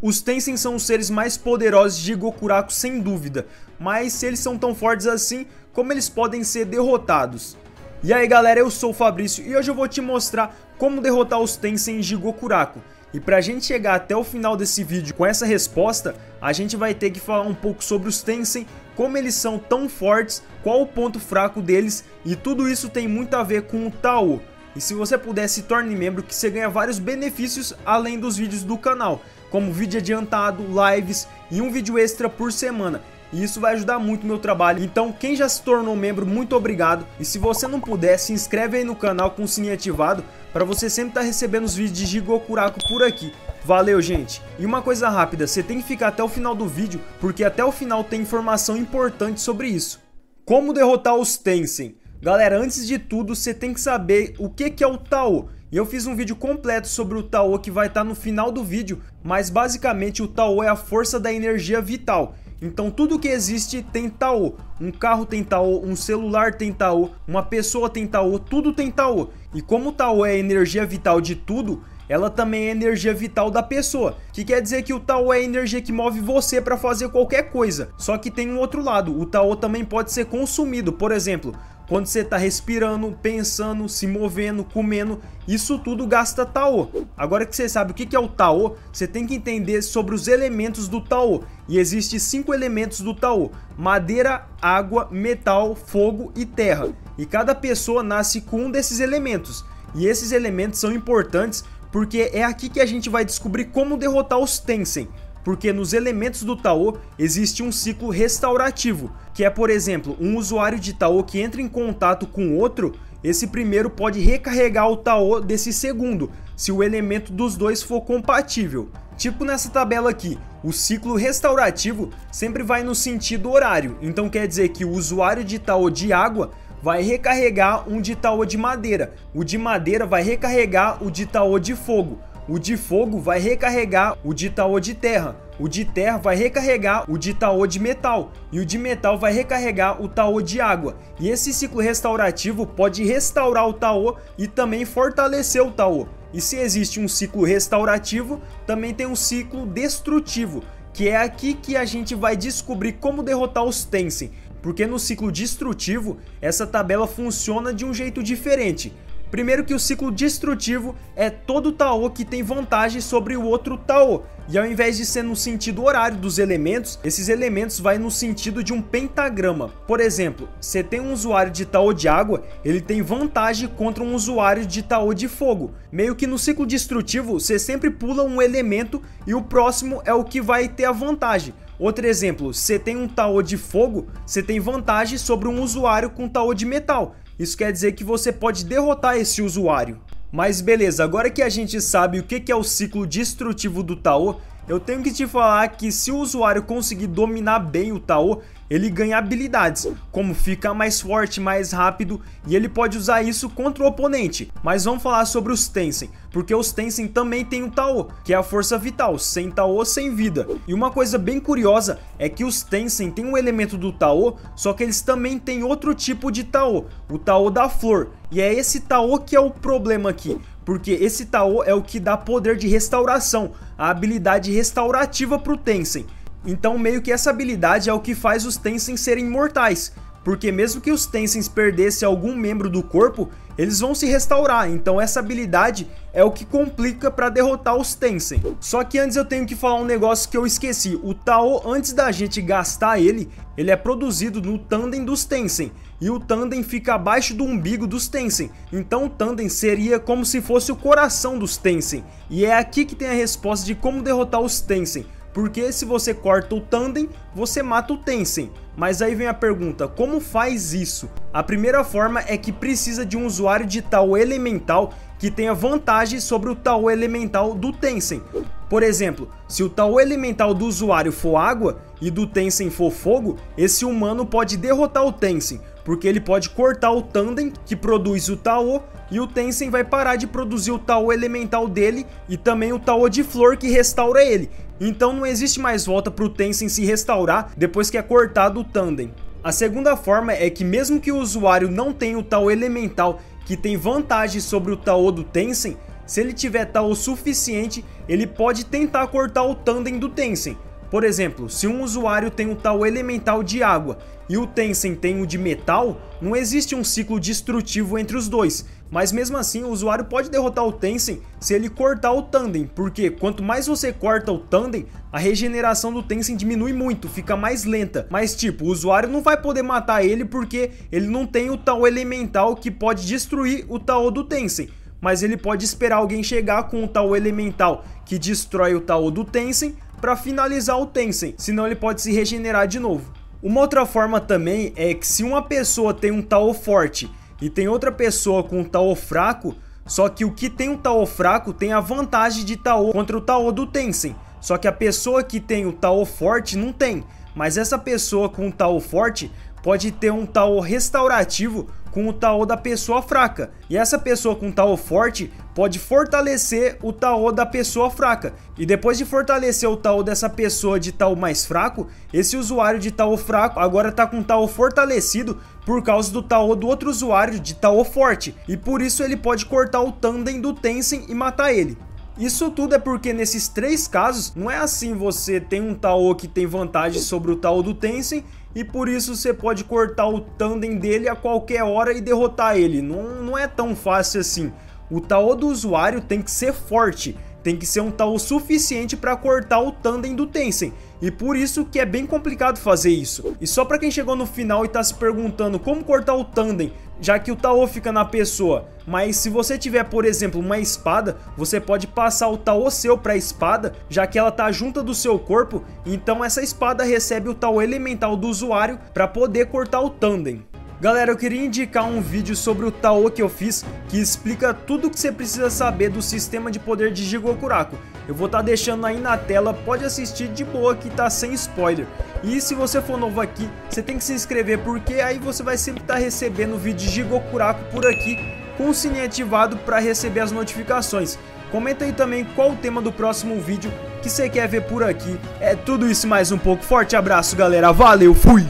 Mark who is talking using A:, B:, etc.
A: Os Tensem são os seres mais poderosos de Gokuraku sem dúvida, mas se eles são tão fortes assim, como eles podem ser derrotados? E aí galera, eu sou o Fabrício e hoje eu vou te mostrar como derrotar os Tensem de Gokuraku. E pra gente chegar até o final desse vídeo com essa resposta, a gente vai ter que falar um pouco sobre os Tensem, como eles são tão fortes, qual o ponto fraco deles, e tudo isso tem muito a ver com o Tao. E se você puder, se torne membro, que você ganha vários benefícios além dos vídeos do canal, como vídeo adiantado, lives e um vídeo extra por semana. E isso vai ajudar muito o meu trabalho. Então quem já se tornou membro, muito obrigado. E se você não puder, se inscreve aí no canal com o sininho ativado, para você sempre estar recebendo os vídeos de Gokuraku por aqui. Valeu, gente! E uma coisa rápida, você tem que ficar até o final do vídeo, porque até o final tem informação importante sobre isso. Como derrotar os Tensem? Galera, antes de tudo, você tem que saber o que é o Tao. E eu fiz um vídeo completo sobre o Tao que vai estar no final do vídeo, mas basicamente o Tao é a força da energia vital. Então tudo que existe tem Tao. Um carro tem Tao, um celular tem Tao, uma pessoa tem Tao, tudo tem Tao. E como o Tao é a energia vital de tudo, ela também é a energia vital da pessoa, que quer dizer que o Tao é a energia que move você para fazer qualquer coisa. Só que tem um outro lado, o Tao também pode ser consumido, por exemplo, quando você está respirando, pensando, se movendo, comendo, isso tudo gasta Tao. Agora que você sabe o que é o Tao, você tem que entender sobre os elementos do Tao. E existem 5 elementos do Tao: madeira, água, metal, fogo e terra. E cada pessoa nasce com um desses elementos. E esses elementos são importantes porque é aqui que a gente vai descobrir como derrotar os Tensem. Porque nos elementos do Tao existe um ciclo restaurativo, que é, por exemplo, um usuário de Tao que entra em contato com outro, esse primeiro pode recarregar o Tao desse segundo, se o elemento dos dois for compatível. Tipo nessa tabela aqui, o ciclo restaurativo sempre vai no sentido horário, então quer dizer que o usuário de Tao de água vai recarregar um de Tao de madeira, o de madeira vai recarregar o de Tao de fogo, o de fogo vai recarregar o de Tao de terra, o de terra vai recarregar o de Tao de metal e o de metal vai recarregar o Tao de água. E esse ciclo restaurativo pode restaurar o Tao e também fortalecer o Tao. E se existe um ciclo restaurativo, também tem um ciclo destrutivo, que é aqui que a gente vai descobrir como derrotar os Tensem. Porque no ciclo destrutivo, essa tabela funciona de um jeito diferente. Primeiro que o ciclo destrutivo é todo Tao que tem vantagem sobre o outro Tao. E ao invés de ser no sentido horário dos elementos, esses elementos vai no sentido de um pentagrama. Por exemplo, você tem um usuário de Tao de água, ele tem vantagem contra um usuário de Tao de fogo. Meio que no ciclo destrutivo, você sempre pula um elemento e o próximo é o que vai ter a vantagem. Outro exemplo, você tem um Tao de fogo, você tem vantagem sobre um usuário com Tao de metal. Isso quer dizer que você pode derrotar esse usuário. Mas beleza, agora que a gente sabe o que é o ciclo destrutivo do Tao, eu tenho que te falar que se o usuário conseguir dominar bem o Tao, ele ganha habilidades, como ficar mais forte, mais rápido, e ele pode usar isso contra o oponente. Mas vamos falar sobre os Tensem, porque os Tensem também tem o Tao, que é a força vital, sem Tao, sem vida. E uma coisa bem curiosa é que os Tensem têm um elemento do Tao, só que eles também têm outro tipo de Tao, o Tao da flor. E é esse Tao que é o problema aqui, porque esse Tao é o que dá poder de restauração, a habilidade restaurativa para o Tensem. Então meio que essa habilidade é o que faz os Tensem serem imortais, porque mesmo que os Tensem perdessem algum membro do corpo, eles vão se restaurar, então essa habilidade é o que complica para derrotar os Tensem. Só que antes eu tenho que falar um negócio que eu esqueci, o Tao, antes da gente gastar ele é produzido no Tandem dos Tensem, e o Tandem fica abaixo do umbigo dos Tensem, então o Tandem seria como se fosse o coração dos Tensem, e é aqui que tem a resposta de como derrotar os Tensem. Porque se você corta o Tandem, você mata o Tensem. Mas aí vem a pergunta, como faz isso? A primeira forma é que precisa de um usuário de Tao elemental que tenha vantagem sobre o Tao elemental do Tensem. Por exemplo, se o Tao elemental do usuário for água e do Tensem for fogo, esse humano pode derrotar o Tensem, porque ele pode cortar o Tandem que produz o Tao e o Tensem vai parar de produzir o Tao elemental dele e também o Tao de flor que restaura ele. Então não existe mais volta para o Tensem se restaurar depois que é cortado o Tandem. A segunda forma é que mesmo que o usuário não tenha o Tao elemental que tem vantagem sobre o Tao do Tensem, se ele tiver Tao suficiente, ele pode tentar cortar o Tandem do Tensem. Por exemplo, se um usuário tem um Tao elemental de água e o Tensem tem o de metal, não existe um ciclo destrutivo entre os dois, mas mesmo assim o usuário pode derrotar o Tensem se ele cortar o Tandem, porque quanto mais você corta o Tandem, a regeneração do Tensem diminui muito, fica mais lenta, mas tipo, o usuário não vai poder matar ele porque ele não tem o Tao elemental que pode destruir o Tao do Tensem. Mas ele pode esperar alguém chegar com o Tao elemental que destrói o Tao do Tensem para finalizar o Tensem, senão ele pode se regenerar de novo. Uma outra forma também é que se uma pessoa tem um Tao forte e tem outra pessoa com um Tao fraco, só que o que tem um Tao fraco tem a vantagem de Tao contra o Tao do Tensem, só que a pessoa que tem o Tao forte não tem, mas essa pessoa com um Tao forte pode ter um Tao restaurativo com o Tao da pessoa fraca, e essa pessoa com Tao forte pode fortalecer o Tao da pessoa fraca, e depois de fortalecer o Tao dessa pessoa de Tao mais fraco, esse usuário de Tao fraco agora tá com Tao fortalecido por causa do Tao do outro usuário de Tao forte, e por isso ele pode cortar o Tandem do Tensem e matar ele. Isso tudo é porque nesses três casos, não é assim você tem um Tao que tem vantagem sobre o Tao do Tensem e por isso você pode cortar o Tandem dele a qualquer hora e derrotar ele. Não é tão fácil assim. O Tao do usuário tem que ser forte, tem que ser um Tao suficiente para cortar o Tandem do Tensem. E por isso que é bem complicado fazer isso. E só para quem chegou no final e tá se perguntando como cortar o Tandem, já que o Tao fica na pessoa, mas se você tiver, por exemplo, uma espada, você pode passar o Tao seu para a espada, já que ela tá junto do seu corpo, então essa espada recebe o Tao elemental do usuário para poder cortar o Tandem. Galera, eu queria indicar um vídeo sobre o Tao que eu fiz, que explica tudo o que você precisa saber do sistema de poder de Jigokuraku. Eu vou estar deixando aí na tela, pode assistir de boa que tá sem spoiler. E se você for novo aqui, você tem que se inscrever, porque aí você vai sempre estar recebendo vídeo de Jigokuraku por aqui, com o sininho ativado para receber as notificações. Comenta aí também qual o tema do próximo vídeo que você quer ver por aqui. É tudo isso e mais um pouco. Forte abraço, galera. Valeu, fui!